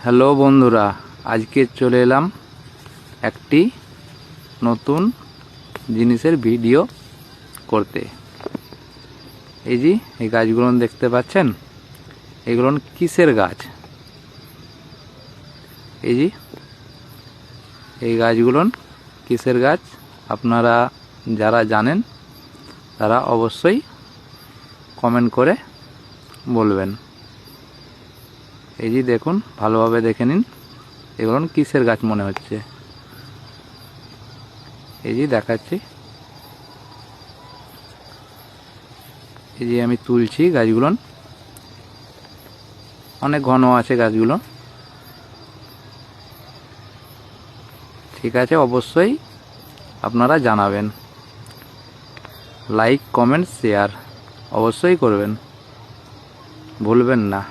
Hello বন্ধুরা, আজকে চলে এলাম একটি নতুন জিনিসের ভিডিও করতে। এই যে এই গাছগুলো দেখতে পাচ্ছেন, এগুলো কিসের গাছ? এই যে এই গাছগুলো কিসের গাছ আপনারা যারা জানেন তারা অবশ্যই কমেন্ট করে বলবেন। এই যে দেখুন, ভালোভাবে দেখে নিন, এগুলো কিসের গাছ মনে হচ্ছে। এই যে দেখাচ্ছি, এই যে আমি তুলছি গাছগুলো, অনেক ঘন আছে গাছগুলো। ঠিক আছে, অবশ্যই আপনারা জানাবেন, লাইক কমেন্ট শেয়ার অবশ্যই করবেন, ভুলবেন না।